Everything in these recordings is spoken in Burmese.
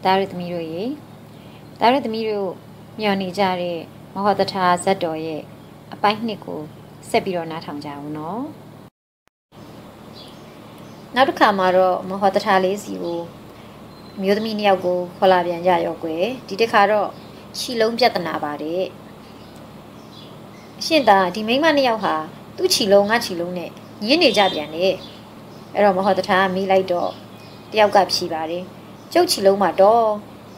ဒါရသမီးတို့ရေဒါရသမီးတို့မျှော်နေကြတဲ့မဟောတထာဇတ်တော်ရဲ့အပိုင်းနှစ်ကိုဆက်ပြီးတော့နားထောင်ကြအောင်နော်နောက်တစ်ခါမှာတော့မဟောတထာလေးစီကိုမျိုးသမီးနှစ်ယောက်ကိုခေါ်လာပြန်ကြရောကွယ်ဒီတစ်ခါတော့ခြိလုံးပြဿနာပါတယ်အရှင်သာဒီမိန်းမနှစ်ယောက်ဟာသူ့ခြိလုံးငါခြိလုံးနဲ့ညင်းနေကြပြန်တယ်အဲ့တော့မဟောတထာကမိလိုက်တော့တယောက်ကဖြီပါတယ်ကျုပ်ခြိလုံးမှာတော့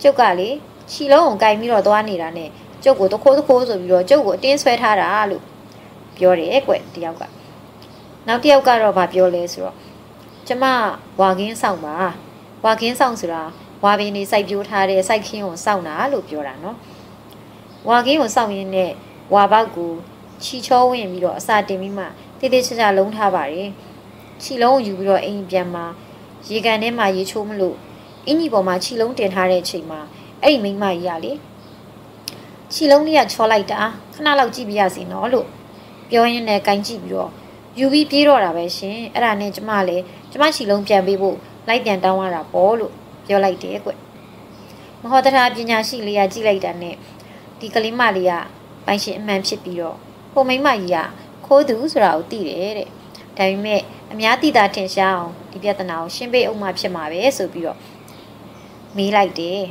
ကျုပ်ကလေခြိလုံးကိုကင်ပြီးတော့သွားနေတာနဲ့ကျုပ်ကိုတခိုးဆိုပြီးတော့ကျုပ်ကိုအတင်းဆွဲထားတာလို့ပြောတယ်ကွတယောက်ကနောက်တယောက်ကတော့ဗာပြောလဲဆိုတော့ကျမဝါကင်းဆောင်ပါဝါကင်းဆောင်ဆိုတာဝါပင်နေစိုက်ပြိုးထားတဲ့စိုက်ခင်းကိုစောင့်တာလို့ပြောတာနော်ဝါကင်းကိုစောင့်ရင်းနဲ့ဝါပေါက်ကိုခြိချောဝင်ပြီးတော့အစာတင်ပြီးမှတေးသေးချာချာလုံးထားပါတယ်ခြိလုံးကိုယူပြီးတော့အိမ်ပြန်မှာရေကန်ထဲမှာရေချိုးမလို့အင်းကြီးပေါ်မှာခြိလုံးတင်ထားတဲ့အချိန်မှာအဲ့ဒီမိန်းမကြီးကလေခြိလုံးလေးကချောလိုက်တာခဏလောက်ကြည့်ပြရစီနော်လို့ပြောရင်းနဲ့ကိုင်းကြည့်ပြီးတော့ယူပြီးပြေးတော့တာပဲရှင်အဲ့ဒါနဲ့ကျမလည်းကျမခြိလုံးပြန်ပေးဖို့လိုက်ပြန်တောင်းရတာပေါ့လို့ပြောလိုက်တယ်ကွမဟောတထာပညာရှိလေးကကြည့်လိုက်တာနဲ့ဒီကလေးမလေးကပိုင်ရှင်အမှန်ဖြစ်ပြီးတော့ဟိုမိန်းမကြီးကခိုးသူဆိုတာကိုသိတယ်တဲ့ဒါပေမဲ့အများသိတာထင်ရှားအောင်ဒီပြဿနာကိုရှင်းပေးအောင်မှဖြစ်မှာပဲဆိုပြီးတော့မေးလိုက်တယ်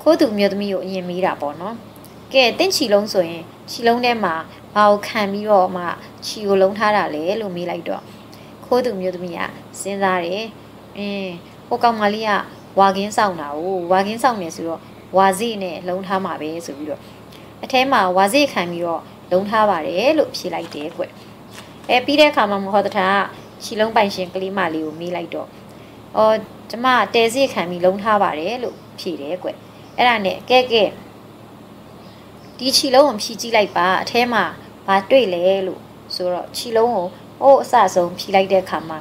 ခိုးသူမျိုးသမီးကိုအရင်မေးတာပေါ့နော်ကဲတင့်ချီလုံးဆိုရင်ချီလုံးထဲမှာဘာကိုခံပြီးတော့မှချီကိုလုံးထားတာလဲလို့မေးလိုက်တော့ခိုးသူမျိုးသမီးကစဉ်းစားတယ်ဟိုကောင်မလေးကဝါကင်းဆောင်တာကိုဝါကင်းဆောင်နေဆိုတော့ဝါစီနဲ့လုံးထားမှာပဲဆိုပြီးတော့အထဲမှာဝါစီခံပြီးတော့လုံးထားပါတယ်လို့ဖြေလိုက်တယ်ကွပြီးတဲ့အခါမှာမဟောတထာခြိလုံးပိုင်ရှင်ကလေးမလေးကိုမေးလိုက်တော့ကျမတဲစီခံပြီးလုံးထားပါတယ်လို့ဖြေတယ်ကွအဲ့ဒါနဲ့ကဲဒီခြိလုံးကိုဖြီးကြည့်လိုက်ပါအထဲမှာဘာတွေ့လဲလို့ဆိုတော့ခြိလုံးကိုအစဆုံးဖြီးလိုက်တဲ့အခါမှာ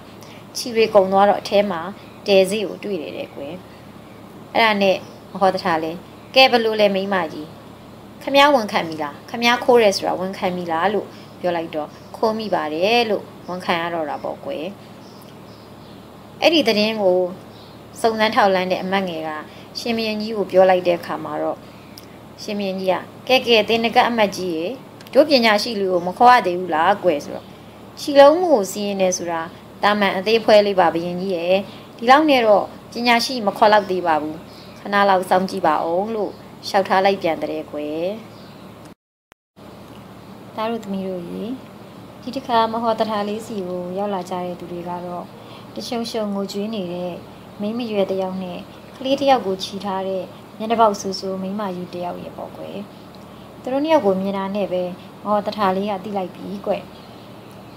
ခြိတွေကုံသွားတော့အထဲမှာတဲစီကိုတွေ့တယ်တဲ့ကွအဲ့ဒါနဲ့မဟောတထာလဲကဲဘလို့လဲမိန်းမကြီးခမ ्या ဝန်ခံမိလားခမ ्या ခိုးရဲဆိုတာဝန်ခံမိလားလို့ပြောလိုက်တော့ခိုးမိပါတယ်လို့ဝန်ခံရတော့တာပေါ့ကွယ်အဲ့ဒီသတင်းကိုစုံစမ်းထောက်လှမ်းတဲ့အမတ်ငယ်ကရှင်မင်းကြီးကိုပြောလိုက်တဲ့အခါမှာတော့ရှင်မင်းကြီးကကဲတင်းနကအမတ်ကြီးရေတို့ပညာရှိလူကိုမခေါ်ရသေးဘူးလားကွယ်ဆိုတော့ခြိလုံးမှုကိုစီးရင်နေဆိုတာတာမန်အသေးဖွဲလေးပါဘရင်ကြီးရေဒီလောက်နဲ့တော့ပညာရှိမခေါ်တော့သေးပါဘူးခဏလောက်စောင့်ကြည့်ပါအောင်လို့ရှောက်ထားလိုက်ပြန်တဲ့ကွယ်ဒါတို့သမီးတို့ရေဒီတစ်ခါမဟောတထာလေးစီကိုရောက်လာကြတဲ့သူတွေကတော့တရှုံရှုံငိုကြွေးနေတဲ့မိန်းမရွယ်တယောက်နဲ့ကလေးတယောက်ကိုခြိထားတဲ့ညနေပေါက်ဆူဆူမိန်းမကြီးတယောက်ရေပေါ့ကွယ်သူတို့နှစ်ယောက်ကိုမြင်တာနဲ့ပဲမဟောတထာလေးကတိလိုက်ပြီကွယ်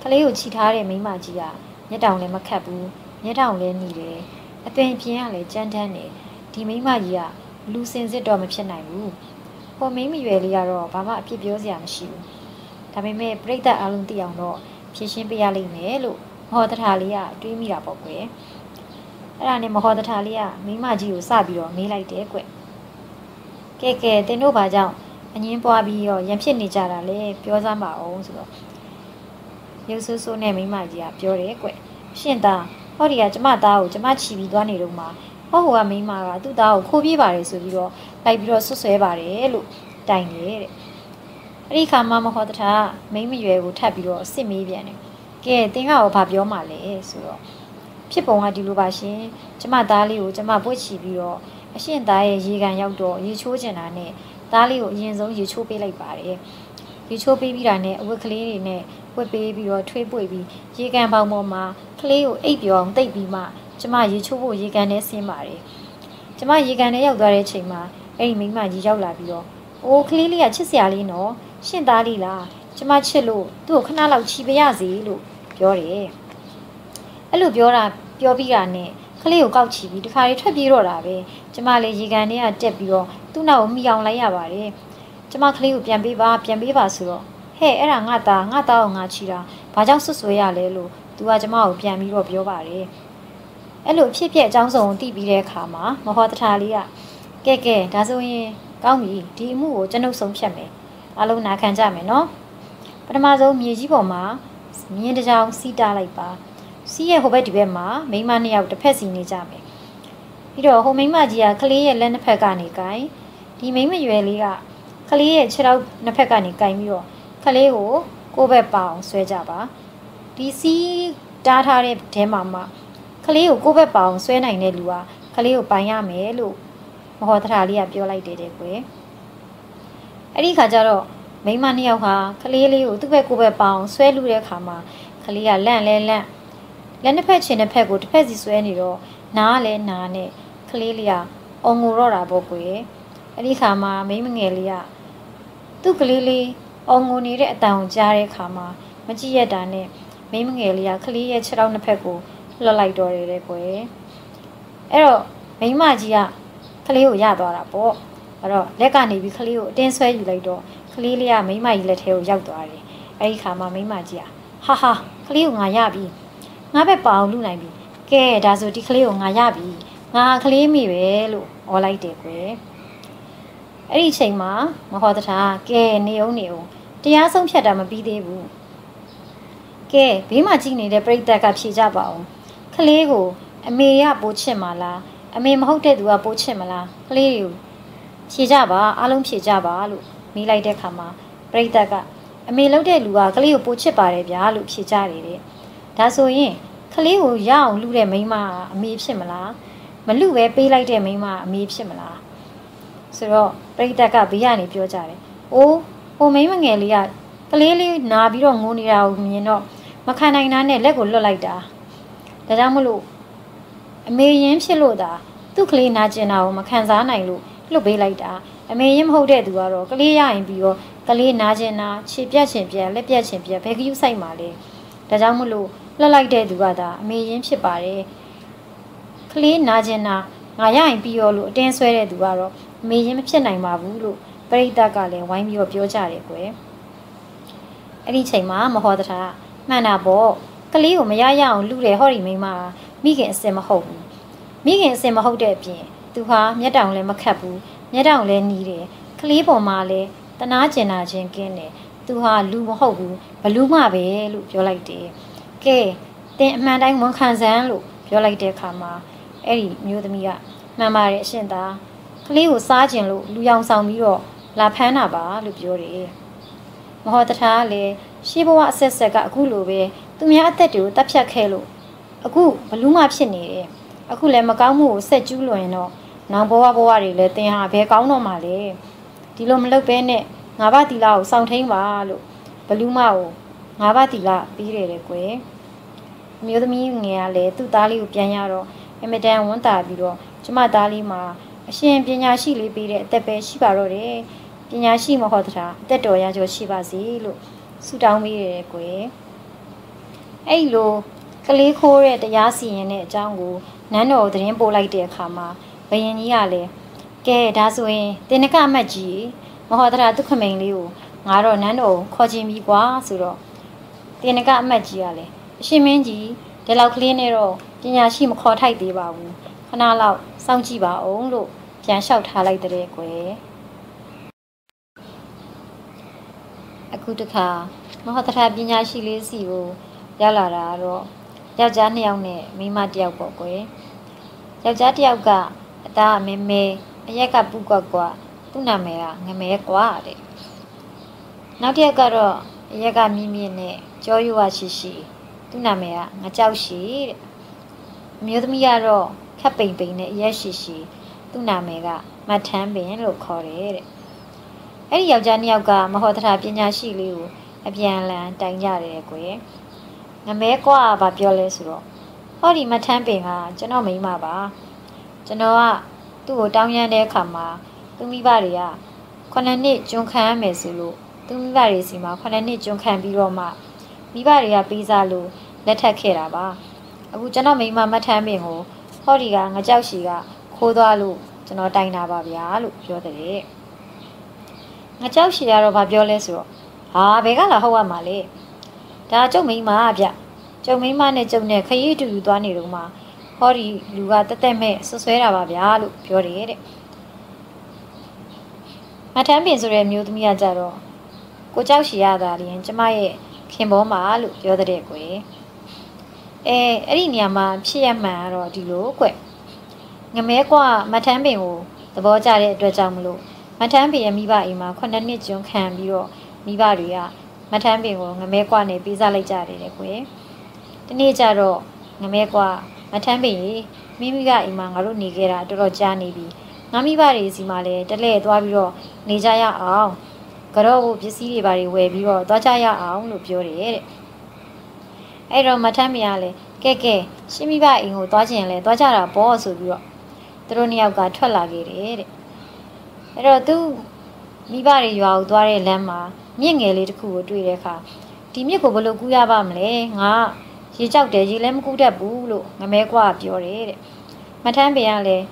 ကလေးကိုခြိထားတဲ့မိန်းမကြီးကမျက်တောင်လည်းမခတ်ဘူးမျက်တောင်လည်းหนีတယ်အပင်ပြင်းကလည်းကြမ်းတမ်းတယ်ဒီမိန်းမကြီးကလူစင်စစ်တော့မဖြစ်နိုင်ဘူးဟိုမိန်းမရွယ်လေးကတော့ဘာမှအပြစ်ပြောစရာမရှိဘူးဒါပေမဲ့ပြိတ္တအားလုံးသိအောင်တော့ဖြည့်ရှင်းပေးရလိမ့်မယ်လို့မဟောတထာလေးကတွေးမိတာပေါ့ကွယ်အဲ့ဒါနဲ့မဟောတထာလေးကမိန်းမကြီးကိုစပြီးတော့မေးလိုက်တယ်ကွကဲတင်တို့ဘာကြောင့်အငင်းပွားပြီးတော့ရံဖြစ်နေကြတာလဲပြောစမ်းပါအောင်ဆိုတော့ရုပ်ဆိုးဆိုးနဲ့မိန်းမကြီးကပြောတယ်ကွရှင်သားဟောဒီကကျမသားကိုကျမချီပြီးသွားနေတော့မှဟောကမိန်းမကသူ့သားကိုခိုးပြေးပါတယ်ဆိုပြီးတော့လိုက်ပြီးတော့ဆွဆွဲပါတယ်လို့တိုင်တယ်တဲ့အဲ့ဒီခါမှမဟောတထာမိန်းမရွယ်ကိုထပ်ပြီးတော့အစ်စ်မေးပြန်တယ်ကဲတင်ကရောဘာပြောမှလဲဆိုတော့ဖြစ်ပုံကဒီလိုပါရှင်ကျမသားလေးကိုကျမပွက်ချီပြီးတော့အရှင်သားရဲ့ရေကန်ရောက်တော့ရေချိုးကျင်တာနဲ့သားလေးကိုအရင်ဆုံးရေချိုးပေးလိုက်ပါတယ်ရေချိုးပေးပြီးတာနဲ့အဝတ်ကလေးတွေနဲ့ဝတ်ပေးပြီးတော့ထွေးပွေပြီးရေကန်ပေါင်ပေါ်မှာကလေးကိုအိပ်ပြောအောင်တိတ်ပြီးမှကျမရေချိုးဖို့ရေကန်ထဲဆင်းပါတယ်ကျမရေကန်ထဲရောက်သွားတဲ့အချိန်မှာအဲ့ဒီမိန်းမကြီးရောက်လာပြီးတော့အိုးကလေးလေးကချစ်စရာလေးနော်ရှင့်သားလေးလားကျမချစ်လို့သူ့ကိုခဏလောက်ချီပေးရစီလို့ပြောတယ်အဲ့လိုပြောပြီးတာနဲ့ကလေးကိုကောက်ချီပြီးတခါလေးထွက်ပြေးတော့တာပဲကျမလည်းရေကန်ထဲကတက်ပြီးတော့သူ့နောက်ကိုမိအောင်လိုက်ရပါတယ်ကျမကလေးကိုပြန်ပေးပါဆိုတော့ဟဲ့အဲ့ဒါငါသားကိုငါချီတာဘာကြောင့်ဆွဆွဲရလဲလို့သူကကျမကိုပြန်ပြီးတော့ပြောပါတယ်အဲ့လိုဖြစ်အကြောင်းစုံကိုသိပြီးတဲ့အခါမှာမဟောတထာလေးကကဲဒါဆိုရင်ကောင်းပြီဒီအမှုကိုကျွန်ုပ်ဆုံးဖြတ်မယ်အားလုံးနာခံကြမယ်နော်ပထမဆုံးမြေကြီးပေါ်မှာမြင်းတစ်ကြောင်စီးတားလိုက်ပါစီးရဲ့ဟိုဘက်ဒီဘက်မှာမိန်းမနှစ်ယောက်တစ်ဖက်စီနေကြမယ် ပြီးတော့ဟိုမိမကြီးကကလေးရဲ့လက်နှစ်ဖက်ကနေကိုင်ဒီမိမရွယ်လေးကကလေးရဲ့ခြေထောက်နှစ်ဖက်ကနေကိုင်ပြီးတော့ကလေးကိုကိုယ့်ဘက်ပအောင်ဆွဲကြပါဒီစီးတားထားတဲ့ထဲမှာကလေးကိုကိုယ့်ဘက်ပအောင်ဆွဲနိုင်တဲ့လူကကလေးကိုပိုင်ရမယ်လို့မဟောတထာလေးကပြောလိုက်တယ်ကွယ်အဲ့ဒီခါကျတော့မိမနှစ်ယောက်ဟာကလေးလေးကိုသူ့ဘက်ကိုယ့်ဘက်ပအောင်ဆွဲလူတဲ့အခါမှာကလေးကလန့်လက်နှစ်ဖက်ချင်းတစ်ဖက်ကိုတစ်ဖက်စီဆွဲနေတော့နားလဲနားနဲ့ကလေးလေးကအုံငိုတော့တာပေါ့ကွယ်အဲ့ဒီခါမှာမိမငယ်လေးကသူ့ကလေးလေးအုံငိုနေတဲ့အတန်ကိုကြားတဲ့အခါမှာမကြည့်ရတာနဲ့မိမငယ်လေးကကလေးရဲ့ခြေထောက်နှစ်ဖက်ကိုလွှတ်လိုက်တော့တယ်ကွယ်အဲ့တော့မိမကြီးကကလေးကိုရသွားတာပေါ့အဲ့တော့လက်ကနေပြီးကလေးကိုအတင်းဆွဲယူလိုက်တော့ကလေးလေးကမိမကြီးလက်ထဲကိုရောက်သွားတယ်အဲ့ဒီခါမှာမိမကြီးကဟာကလေးကိုငါရပြီငါပဲပအောင်လူနိုင်ပြီကဲဒါဆိုဒီကလေးကိုငါရပြီငါကလေးမိပဲလို့ဩလိုက်တယ်ကွယ်အဲ့ဒီအချိန်မှာမဟောတထာကဲနေအောင်တရားဆုံးဖြတ်တာမပြီးသေးဘူးကဲဘေးမှာကြည့်နေတဲ့ပြိတ္တကဖြေကြပါအောင်ကလေးကိုအမေရပိုးချစ်မလားအမေမဟုတ်တဲ့သူကပိုးချစ်မလားကလေးကိုဖြေကြပါအားလုံးဖြေကြပါလို့မိလိုက်တဲ့ခါမှာပြိတ္တကအမေလုပ်တဲ့လူကကလေးကိုပိုးချစ်ပါတယ်ဗျာလို့ဖြေကြတယ်တဲ့ဒါဆိုရင်ကလေးကိုရအောင်လူတဲ့မိန်းမအမေဖြစ်မလားမလူပဲပေးလိုက်တဲ့မိန်းမအမေဖြစ်မလားဆိုတော့ပြိတ္တကဘေးကနေပြောကြတယ်အိုးဟိုမိန်းမငယ်လေးကကလေးလေးနာပြီးတော့ငိုနေတာကိုမြင်တော့မခံနိုင်တာနဲ့လက်ကိုလွတ်လိုက်တာဒါကြောင့်မလို့အမေရင်းဖြစ်လို့သာသူ့ကလေးနာကျင်တာကိုမခံစားနိုင်လို့လွတ်ပေးလိုက်တာအမေရင်းမဟုတ်တဲ့သူကတော့ကလေးရရင်ပြီးတော့ကလေးနာကျင်တာခြေပြတ်ချင်ပြက်လက်ပြတ်ချင်ပြက်ဘယ်ကယူဆိုင်မှာလဲဒါကြောင့်မလို့လွတ်လိုက်တဲ့သူကသာအမေရင်းဖြစ်ပါတယ်ကလေးနာကျင်တာငါရရင်ပြီးရောလို့အတင်းဆွဲတဲ့သူကတော့အမေရင်းမဖြစ်နိုင်ပါဘူးလို့ပရိသတ်ကလည်းဝိုင်းပြီးတော့ပြောကြတယ်ကွယ်အဲ့ဒီချိန်မှာမဟောတထာမှန်တာပေါ့ကလေးကိုမရရအောင်လူတယ်ဟောဒီမိမမိခင်အစ်စ်မဟုတ်ဘူးမိခင်အစ်စ်မဟုတ်တဲ့အပြင်သူဟာမျက်တောင်လည်းမခတ်ဘူးမျက်တောင်လည်းနီးတယ်ကလေးပေါ်မှာလည်းတနာကျင်နာခြင်းကင်းတယ်သူဟာလူမဟုတ်ဘူးဘလူးမပဲလို့ပြောလိုက်တယ်ကဲတင်အမှန်တိုင်းဝန်ခံစမ်းလို့ပြောလိုက်တဲ့အခါမှာအဲ့ဒီမျိုးသမီးကမှန်ပါတယ်အရှင်သာကလေးကိုစားကျင်လို့လူရောင်ဆောင်ပြီးတော့လာဖမ်းတာပါလို့ပြောတယ်မဟောတထာကလည်းရှေးဘဝအဆက်ဆက်ကအခုလိုပဲသူများအသက်တွေကိုတတ်ဖြတ်ခဲ့လို့အခုဘလူးမဖြစ်နေတယ်အခုလည်းမကောင်းမှုကိုဆက်ကျူးလွန်ရင်တော့နောင်ဘဝတွေလည်းတင်ဟာဘယ်ကောင်းတော့မှလဲဒီလိုမလုပ်ဘဲနဲ့ငါးပါးတီလာကိုစောင့်ထိန်ပါလို့ဘလူးမကိုငါးပါးတီလာပြီးတယ်ကွယ်အမျိုးသမီးငယ်ကလည်းသူ့သားလေးကိုပြန်ရတော့အမတန်ဝန်တာပြီးတော့ကျမသားလေးမှာအရှင်ပညာရှိလေးပေးတဲ့အသက်ပဲရှိပါတော့တယ်ပညာရှိမဟုတ်တာအသက်တော်ရကျော်ရှိပါစေလို့ဆုတောင်းပေးရတယ်ကွယ်အဲ့လိုကလေးခိုးတဲ့တရားစီရင်တဲ့အကြောင်းကိုနန်းတော်သတင်းပို့လိုက်တဲ့အခါမှာဘယင်ကြီးကလည်းကဲဒါဆိုရင်တင်နကအမတ်ကြီးမဟောတရာဒုက္ခမိန်လေးကိုငါတော့နန်းတော်ခေါ်ခြင်းပြီးကွာဆိုတော့တင်နကအမတ်ကြီးကလည်းအရှင်မင်းကြီးဒီလောက်ကလေးနဲ့တော့ပညာရှိမခေါ်ထိုက်သေးပါဘူးခဏလောက်စောင့်ကြည့်ပါအောင်လို့ပြန်လျှောက်ထားလိုက်တဲ့ကွယ်အခုတခါမဟောတရာပညာရှိလေးစီကိုရောက်လာတာတော့ယောက်ျား2ယောက်နဲ့မိန်းမ1ယောက်ပေါ့ကွယ်ယောက်ျား1ယောက်ကအသားမဲမဲအရက်ကပူကွက်ကွာသူ့နာမည်ကငမဲကွာတဲ့နောက်တစ်ယောက်ကတော့အရက်ကမြင့်မြင့်နဲ့ကြောရွာရှိရှိသူ့နာမည်ကငကြောက်ရှိတဲ့အမျိုးသမီးကတော့ခက်ပိန်ပိန်နဲ့အရက်ရှိရှိသူ့နာမည်ကမထမ်းပင်လို့ခေါ်တယ်တဲ့အဲ့ဒီယောက်ျား2ယောက်ကမဟောတရာပညာရှိလေးကိုအပြန်လန်တိုင်ကြတယ်ကွယ်ငမဲကွာဘာပြောလဲဆိုတော့ဟောဒီမထမ်းပင်ကကျွန်တော်မိန်းမပါကျွန်တော်ကသူ့ကိုတောင်းရမ်းတဲ့အခါမှာသူမိဘတွေက9နှစ်ကျွန်းခံရမယ်ဆိုလို့သူမိဘတွေစီမှာ9နှစ်ကျွန်းခံပြီးတော့မှမိဘတွေကပေးစားလို့လက်ထပ်ခဲ့တာပါအခုကျွန်တော်မိန်းမမထမ်းပင်ကိုဟောဒီကငကြောက်ရှိကခိုးသွားလို့ကျွန်တော်တိုင်တာပါဗျာလို့ပြောတယ်ငကြောက်ရှိကတော့ဘာပြောလဲဆိုတော့ဟာဘယ်ကလာဟုတ်ရမှာလဲဒါကျုပ်မိန်းမဗျကျုပ်မိန်းမနဲ့ကျုပ်နဲ့ခရီးတူယူသွားနေတော့မှဟောဒီလူကတက်တက်မဲ့ဆွဆွဲတာပါဗျာလို့ပြောတယ်တဲ့မထမ်းပင်ဆိုတဲ့မျိုးသမီးကကြတော့ကိုကြောက်ရှိရတာလျင်ကျမရဲ့ခင်ဘောမှာလို့ပြောတဲ့ကွယ်အဲ့ဒီနေရာမှာဖြစ်ရမှန်ကတော့ဒီလိုကွ ငမဲကွာမထမ်းပင်ကိုသဘောကျတဲ့အတွက်ကြောင့်မလို့မထမ်းပင်ရဲ့မိဘအိမ်မှာ9နှစ်ကျွန်းခံပြီးတော့မိဘတွေကမထမ်းပင်ကိုငမဲကွာနဲ့ပေးစားလိုက်ကြတယ်တဲ့ကွယ်ဒီနေ့ကျတော့ငမဲကွာမထမ်းပင်ကြီးမိမိကအိမ်မှာငါတို့နေခဲ့တာတော်တော်ကြာနေပြီငါမိဘတွေစီမှာလည်းတလဲသွားပြီးတော့နေကြရအောင်ကြော့ကိုပစ္စည်းတွေပါတွေဝယ်ပြီးတော့သွားကြရအောင်လို့ပြောတယ်တဲ့အဲ့တော့မထမ်းပင်ကလည်းကဲရှင်းမိဘအိမ်ကိုသွားချင်လဲသွားကြတာပေါ့ဆိုပြီးတော့သူတို့နှစ်ယောက်ကထွက်လာခဲ့တယ်တဲ့အဲ့တော့သူမိဘတွေရွာကိုသွားတဲ့လမ်းမှာမြင့်ငယ်လေးတစ်ခုကိုတွေ့တဲ့အခါဒီမြစ်ကိုဘယ်လိုကူးရပါမလဲငါရေကြောက်တယ်ရေလည်းမကူးတတ်ဘူးလို့ငမဲကွာပြောတယ်တဲ့မထမ်းပင်ကလည်း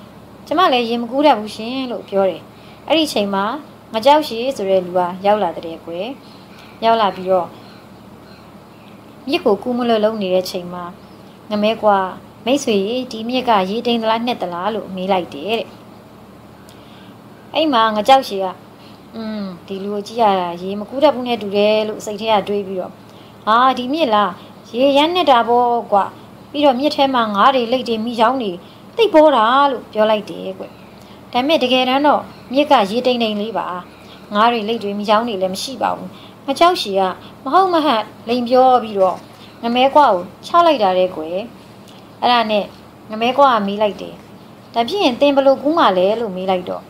ကျမလည်းရေမကူးတတ်ဘူးရှင်လို့ပြောတယ်အဲ့ဒီချိန်မှာငကြောက်ရှိဆိုတဲ့လူကရောက်လာတဲ့ကွယ်ရောက်လာပြီးတော့မြစ်ကိုကူးမလို့လုံနေတဲ့ချိန်မှာငမဲကွာမိတ်ဆွေဒီမြစ်ကရေတိမ်သလားနှစ်သလားလို့မေးလိုက်တယ်တဲ့အဲ့မှာငကြောက်ရှိကဒီလူကိုကြည့်ရတာရေမကူးတတ်ဘူးနဲ့တူတယ်လို့စိတ်ထဲကတွေးပြီးတော့ဟာဒီမြစ်လားရေရမ်းနေတာပေါ့ကွာပြီးတော့မြစ်ထဲမှာငါးတွေလိတ်တွေမိချောင်းတွေတိတ်ပေါ်တာလို့ပြောလိုက်တယ်ကွဒါပေမဲ့တကယ်တမ်းတော့မြစ်ကရေတိမ်တိမ်လေးပါငါးတွေလိတ်တွေမိချောင်းတွေလည်းမရှိပါဘူးငကြောက်ရှိကမဟုတ်မဟန်လိန်ပြောပြီးတော့ငမဲကွာကိုချလိုက်တာတဲ့ကွယ်အဲ့ဒါနဲ့ငမဲကွာကမေးလိုက်တယ်ဒါဖြစ်ရင်တင်ဘလို့ကူးမှလဲလို့မေးလိုက်တော့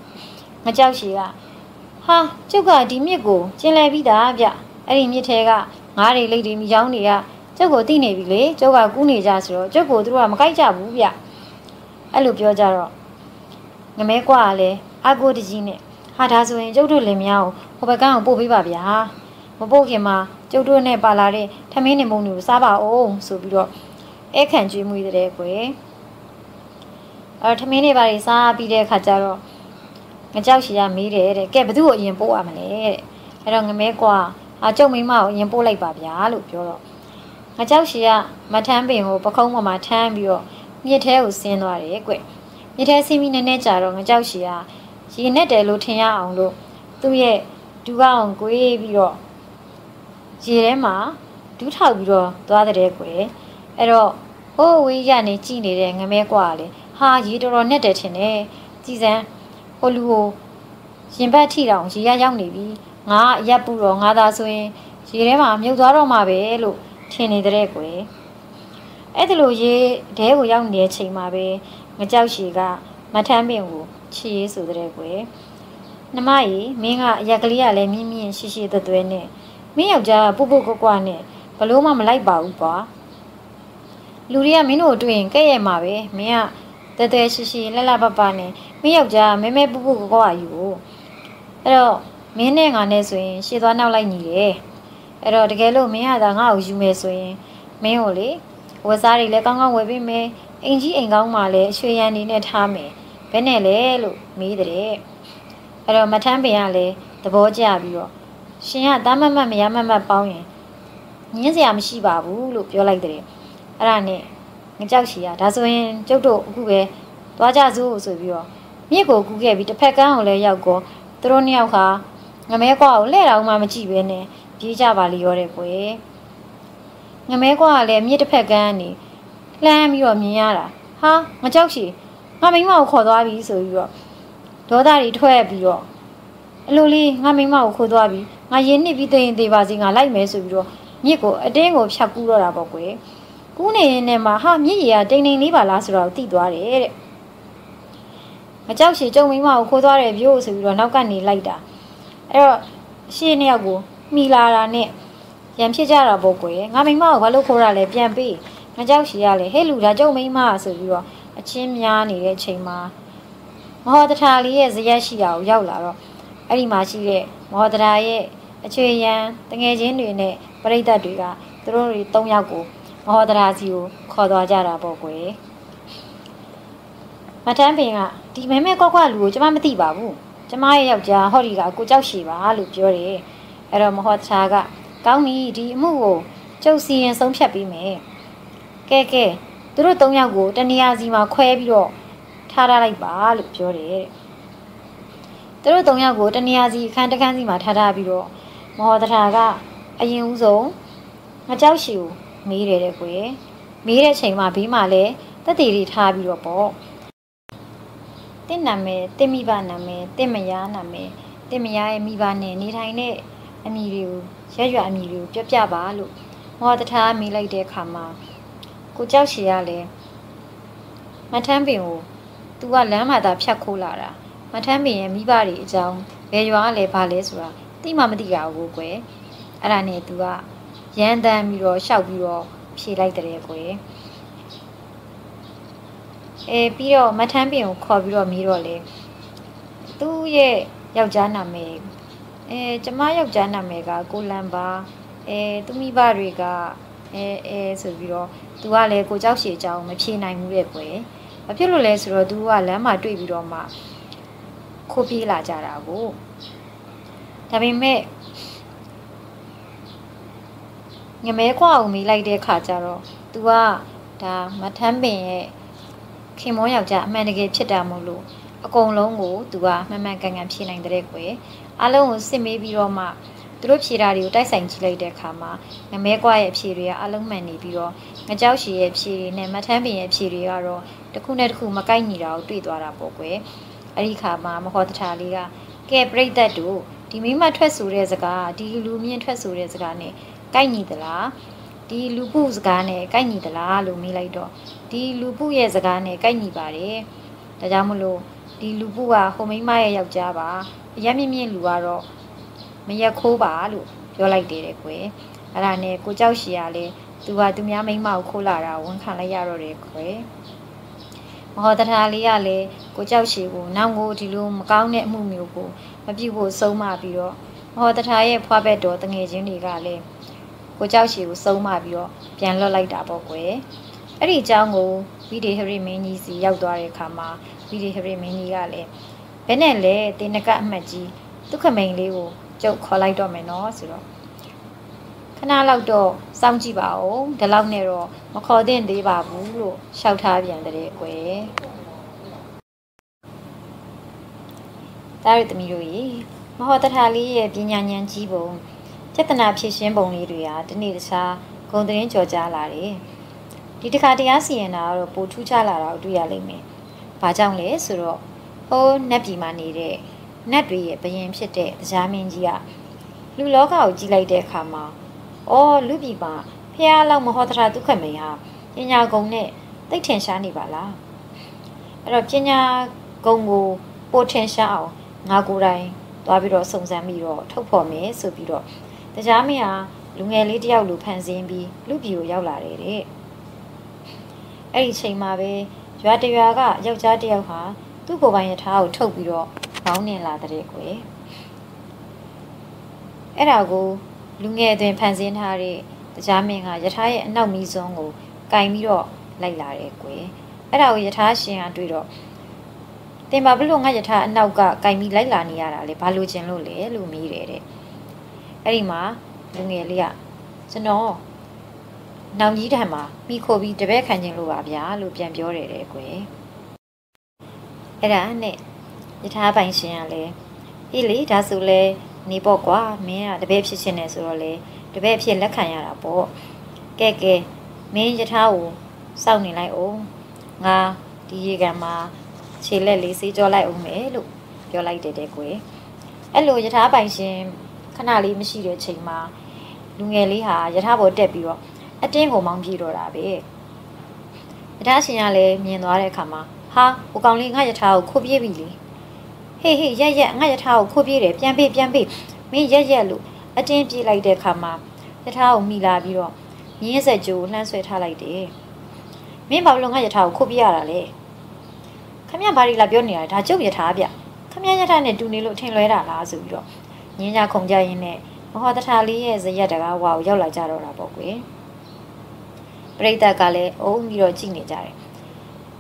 ငကြောက်ရှိကဟာကျုပ်ကဒီမြစ်ကိုကျင်လည်ပြီးသားဗျအဲ့ဒီမြစ်ထဲကငါးတွေလိတ်တွေမိချောင်းတွေကကျုပ်ကိုသိနေပြီလေကျုပ်ကကူးနေကြဆိုတော့ကျုပ်ကိုသူတို့ကမကြိုက်ကြဘူးဗျအဲ့လိုပြောကြတော့ငမဲကွာကလည်းအာကိုတကြီးနဲ့ဟာဒါဆိုရင်ကျုပ်တို့လင်မယားကိုဟိုဘက်ကန်းကိုပို့ပေးပါဗျာမပို့ခင်မှာကျုပ်တို့နဲ့ပါလာတဲ့ထမင်းနေမုံတွေကိုစားပါအောင်ဆိုပြီးတော့အဲ့ခံကျွေးမွေးတဲ့ကွယ်အဲ့ထမင်းတွေပါတွေစားပြီးတဲ့အခါကျတော့ငကြောက်ရှိရမေးတယ်တဲ့ကဲဘသူ့ကိုအရင်ပို့ရမလဲတဲ့အဲ့တော့ငမဲကွာကျုပ်မိမကိုအရင်ပို့လိုက်ပါဗျာလို့ပြောတော့ငကြောက်ရှိရမထမ်းပင်ကိုပခုံးပေါ်မှာထမ်းပြီးတော့မြစ်ထဲကိုဆင်းသွားတယ်ကွမြစ်ထဲဆင်းပြီးနည်းနည်းကြာတော့ငကြောက်ရှိရရေနဲ့တယ်လို့ထင်ရအောင်လို့သူ့ရဲ့ဒူးကောင်းကိုေးပြီးတော့ရေထဲမှာဒူးထောက်ပြီးတော့သွားတဲ့ကွယ်အဲ့တော့ဟိုးဝေးရနေကြည့်နေတဲ့ငမဲကွာလေဟာရေတော်တော်နဲ့တယ်ထင်တယ်ကြည်စမ်းဟိုလူကိုရင်ဘတ်ထိတောင်ရေရရောက်နေပြီငါရက်ပူတော့ငါသာဆိုရင်ရေထဲမှာမြုပ်သွားတော့မှာပဲလို့ထင်နေတဲ့ကွယ်အဲ့ဒါလိုရေတဲကိုရောက်နေတဲ့ချိန်မှာပဲငကြောက်ရှည်ကမထမ်းပင်ကိုချီရေးဆိုတဲ့ကွယ်နှမကြီးမင်းကအရက်ကလေးကလည်းမြင့်မြင့်ရှိရှိသွဲ့နဲ့မင်းယောက်ျားပုကွကွနဲ့ဘလို့မှမလိုက်ပါဘူးကွာလူတွေကမင်းတို့တွေ့ရင်ကဲ့ရဲ့မှာပဲမင်းကတဲရှိရှိလှလှပပနဲ့မင်းယောက်ျားမဲမဲပုကွကွယူအဲ့တော့မင်းနဲ့ငါနဲ့ဆိုရင်ရှေ့သွားနောက်လိုက်ညီတယ်အဲ့တော့တကယ်လို့မင်းကသာငါ့ကိုယူမယ်ဆိုရင်မင်းကိုလေဝက်စားတွေလည်းကောင်းကောင်းဝယ်ပေးမယ်အိမ်ကြီးအိမ်ကောင်းမှလည်းအရွှေရန်နေနဲ့ထားမယ်ဘယ်နဲ့လဲလို့မေးတဲ့အဲ့တော့မထမ်းပင်ကလည်းသဘောကျပြီးတော့ရှင်ကတားမတ်မရမတ်ပေါင်းရင်ညင်းစရာမရှိပါဘူးလို့ပြောလိုက်တဲ့အဲ့ဒါနဲ့ငကြောက်ရှိရဒါဆိုရင်ကျုပ်တို့အခုပဲသွားကြစို့ဆိုပြီးတော့မြစ်ကိုကူးခဲ့ပြီးတစ်ဖက်ကန်းကိုလည်းရောက်တော့သူတို့နှစ်ယောက်ဟာငမဲကွာကိုလှဲ့တော်မှမကြည့်ပဲနဲ့ပြေးကြပါလိရောတဲ့ကွယ်ငမဲကွာကလည်းမြစ်တစ်ဖက်ကန်းကနေလှမ်းပြီးတော့မြင်ရတာဟာငကြောက်ရှိငါမိမကိုခေါ်သွားပြီဆိုပြီးတော့ဒေါသတွေထွက်ပြီးတော့အလိုလေးငါမိမကိုခိုးသွားပြီငါရင်နှစ်ပြီးသိရင်သေးပါစေငါလိုက်မယ်ဆိုပြီးတော့မြစ်ကိုအတင်းကိုဖြတ်ကူးတော့တာပေါ့ကွယ်ကူးနေရင်နဲ့မှာဟာမြစ်ရည်ကတိမ်တိမ်လေးပါလားဆိုတော့သိသွားတယ်တဲ့မကြောက်ရှည်ကျုံမိမကိုခိုးသွားတယ်ပြို့ဆိုပြီးတော့နောက်ကနေလိုက်တာအဲ့တော့ရှေ့နှစ်ယောက်ကိုမိလာတာနဲ့ရံဖြစ်ကြတာပေါ့ကွယ်ငါမိမကိုဘာလို့ခိုးတာလဲပြန်ပေးမကြောက်ရှည်ရလေဟဲ့လူဒါကျုံမိမဆိုပြီးတော့အချင်းများနေတဲ့အချိန်မှာမဟောတထာလေးရဲ့ဇရက်ရှိတာကိုရောက်လာတော့အဲ့ဒီမှာရှိတဲ့မဟောတထာရဲ့အချွေရန်တငယ်ချင်းတွေနဲ့ပရိသတ်တွေကသူတို့တွေ၃ယောက်ကိုမဟောတထာစီကိုခေါ်သွားကြတာပေါ့ကွယ်မထမ်းပင်ကဒီမဲမဲကွက်ကွက်လူကိုကျမမသိပါဘူးကျမရဲ့ယောက်ျားဟော်ဒီကကိုကြောက်ရှည်ပါလို့ပြောတယ်အဲ့တော့မဟောတထာကကောင်းပြီဒီအမှုကိုကျုပ်စီရင်ဆုံးဖြတ်ပြီးမယ်ကဲသူတို့၃ယောက်ကိုတနေရာစီမှာခွဲပြီးတော့ထားလိုက်ပါလို့ပြောတယ်သူတို့၃ယောက်ကိုတနေရာစီအခန်းတစ်ခန်းစီမှာထားပြီးတော့မဟောတထာကအရင်ဦးဆုံးငကြောက်ရှည်ကိုမေးတယ်တဲ့ကွယ်မေးတဲ့ချိန်မှာဘေးမှာလဲတက်တီတွေထားပြီးတော့ပေါ့ င့်နာမည်တင့်မိဘနာမည်တင့်မယားနာမည်တင့်မယားရဲ့မိဘနဲ့နေထိုင်တဲ့အမည်တွေကိုရက်ရွာအမည်တွေကိုပြောပြပါလို့မဟောတထားမိလိုက်တဲ့အခါမှာကိုကြောက်ရှည်ရလဲမထမ်းပင်ကိုသူကလမ်းမှာသာဖြတ်ခိုးလာတာမထမ်းပင်ရဲ့မိဘတွေအကြောင်းဘယ်ရွာကလဲဘာလဲဆိုတာသိမှမသိတာကိုကွယ်အဲ့ဒါနဲ့သူကရမ်းတမ်းပြီးတော့ရှောက်ပြီးတော့ဖြေလိုက်တဲ့ကွယ်ပြီးတော့မထမ်းပင်ကိုခေါ်ပြီးတော့မေးတော့လေသူ့ရဲ့ယောက်ျားနာမည်ကျမယောက်ျားနာမည်ကကိုလန်ပါသူမိဘတွေကဆိုပြီးတော့သူကလည်းကိုကြောက်ရှည်အကြောင်းမဖြေနိုင်ဘူးတဲ့ကွယ်ဘာဖြစ်လို့လဲဆိုတော့သူကလမ်းမှာတွေ့ပြီးတော့မှခိုးပြေးလာကြတာကိုဒါပေမဲ့ငမဲခွာအောင်မေးလိုက်တဲ့ခါကျတော့သူကဒါမထမ်းပင်ရဲ့ခင်မောယောက်ျားအမှန်တကယ်ဖြစ်တာမို့လို့အကုန်လုံးကိုသူကမှန်မှန်ကန်ကန်ဖြေနိုင်တဲ့ကွယ်အလုံးကိုစစ်မေးပြီးတော့မှသူတို့ဖြေတာတွေကိုတိုက်ဆိုင်ကြည့်လိုက်တဲ့အခါမှာငမဲကွာရဲ့ဖြေတွေကအလုံးမှန်နေပြီးတော့ငကြောက်ရှည်ရဲ့ဖြေတွေနဲ့မထမ်းပင်ရဲ့ဖြေတွေကတော့တစ်ခုနဲ့တစ်ခုမကိုက်ညီတာကိုတွေ့သွားတာပေါ့ကွယ်အဲ့ဒီခါမှာမဟောတထာလေးကကဲပြိတ္တတို့ဒီမိမထွက်ဆိုတဲ့စကားဒီလူမြင့်ထွက်ဆိုတဲ့စကားနဲ့ကိုက်ညီသလားဒီလူပုစကားနဲ့ကိုက်ညီသလားလို့မေးလိုက်တော့ဒီလူပုရဲ့စကားနဲ့ကိုက်ညီပါတယ်ဒါကြောင့်မလို့ဒီလူပုကဟိုမိမရဲ့ယောက်ျားပါအရက်မြင့်မြင့်လူကတော့မရက်ခိုးပါလို့ပြောလိုက်တယ်ကွယ်အဲ့ဒါနဲ့ကိုကြောက်ရှည်ရလဲသူကသူများမိမကိုခိုးလာတာဝန်ခံလိုက်ရတော့တယ်ကွယ်မဟောတထာလေးကလည်းကိုကြောက်ရှည်ကိုနောက်ကိုဒီလိုမကောင်းတဲ့အမှုမျိုးကိုမပြုဖို့ဆုံးမပြီးတော့မဟောတထာရဲ့ဖွားဘက်တော်တငယ်ချင်းတွေကလည်းကိုကြောက်ရှည်ကိုဆုံးမပြီးတော့ပြန်လွတ်လိုက်တာပေါ့ကွယ်အဲ့ဒီအကြောင်းကိုဗီဒီဟရိမင်းကြီးစီရောက်သွားတဲ့အခါမှာဗီဒီဟရိမင်းကြီးကလည်းဘယ်နဲ့လဲတင်းနကအမှတ်ကြီးဒုက္ခမိန်လေးကိုကျုပ်ခေါ်လိုက်တော့မယ်နော်ဆိုတော့ခဏလောက်တော့စောင့်ကြည့်ပါဦးဒီလောက်နဲ့တော့မခေါ်သင့်သေးပါဘူးလို့ရှောက်ထားပြန်တဲ့ကွယ်ဒါရသမီးတို့ရေမဟောတထာလေးရဲ့ပညာဉာဏ်ကြီးပုံចេตนาဖြည့်ရှင်းပုံလေးတွေဟာဒီနေ့တခြားဂုံသတင်းကြော်ကြားလာတယ်ဒီတစ်ခါတရားစီရင်တာကတော့ပိုထူးခြားလာတာကိုတွေ့ရလိမ့်မယ်ဘာကြောင့်လဲဆိုတော့ဟိုနတ်ပြည်မှာနေတဲ့နတ်တွေရဲ့ဘယင်ဖြစ်တဲ့တရားမင်းကြီးကလူလောကကိုကြီးလိုက်တဲ့အခါမှာလူပြည်မှာဖះလောက်မဟောတထာဒုက္ခမိန်ဟာပညာဂုံနဲ့သိထင်ရှားနေပါလားအဲ့တော့ပညာဂုံကိုပိုထင်ရှားအောင်ငါကိုယ်တိုင်သွားပြီးတော့စုံစမ်းပြီးတော့ထုတ်ဖော်မယ်ဆိုပြီးတော့တရားမင်းဟာလူငယ်လေးတယောက်လိုဖန်ဆင်းပြီးလူပြည်ကိုရောက်လာတယ်တဲ့အဲ့ဒီချိန်မှာပဲရွာတရွာကယောက်ျားတယောက်ဟာသူ့ကိုယ်ပိုင်ယထာကိုထုတ်ပြီးတော့ခေါင်းနှင်လာတဲ့ကွယ်အဲ့ဒါကိုလူငယ်အတွင်ဖန်ဆင်းထားတဲ့တရားမင်းကယထာရဲ့အနောက်မီးစွန်းကိုကင်ပြီးတော့လိုက်လာတယ်ကွယ်အဲ့ဒါကိုယထာရှင်ကတွေ့တော့တင်ပါဘလို့ငါယထာအနောက်ကကင်ပြီးလိုက်လာနေရတာလေဘာလို့ကျင်လို့လဲလို့မေးတယ်တဲ့အဲ့ဒီမှာလူငယ်လေးကကျွန်တော်နောင်ကြီးတံမှာမိခိုပြီးတပည့်ခံခြင်းလို့ပါဗျာလို့ပြန်ပြောတယ်တဲ့ကွယ်အဲ့ဒါနဲ့ယထာပိုင်ရှင်ကလည်းအေးလေဒါဆိုလဲနေပေါ့ကွာမင်းကတပည့်ဖြစ်ခြင်းနဲ့ဆိုတော့လေတပည့်ဖြစ်လက်ခံရတာပေါ့ကဲမင်းယထာကိုစောင့်နေလိုက်အောင်ငါဒီရေကန်မှာခြေလက်လေးစေးကြောလိုက်အောင်မယ်လို့ပြောလိုက်တယ်ကွယ်အဲ့လိုယထာပိုင်ရှင်ခဏလေးမရှိတဲ့ချိန်မှာလူငယ်လေးဟာယထာပေါ်တက်ပြီးတော့အတင်းကိုမောင်းပြေးတော့တာပဲယထာရှင်ကလည်းမြင်သွားတဲ့အခါမှာဟာဟိုကောင်လေးငါယထာကိုခိုးပြေးပြီလေဟေးရက်ငါယထာကိုခိုးပြေးတယ်ပြန်ပေးမင်းရက်လို့အတင်းပြေးလိုက်တဲ့အခါမှာယထာကိုမိလာပြီးတော့မြင်းဆက်ကြိုးလှမ်းဆွဲထားလိုက်တယ်မင်းဘာလို့ငါယထာကိုခိုးပြေးရတာလဲခမရဘာတွေလာပြောနေတာဒါကျုပ်ယထာဗျခမရယထာနဲ့တူနေလို့ထင်လွဲတာလားဆိုပြီးတော့ညင်းကြခုန်ကြရင်းနဲ့မဟောတထာလေးရဲ့ဇရက်တကားဝါကိုရောက်လာကြတော့တာပေါ့ကွယ်ပရိသတ်ကလည်းအုံးပြီးတော့ကြည့်နေကြတယ်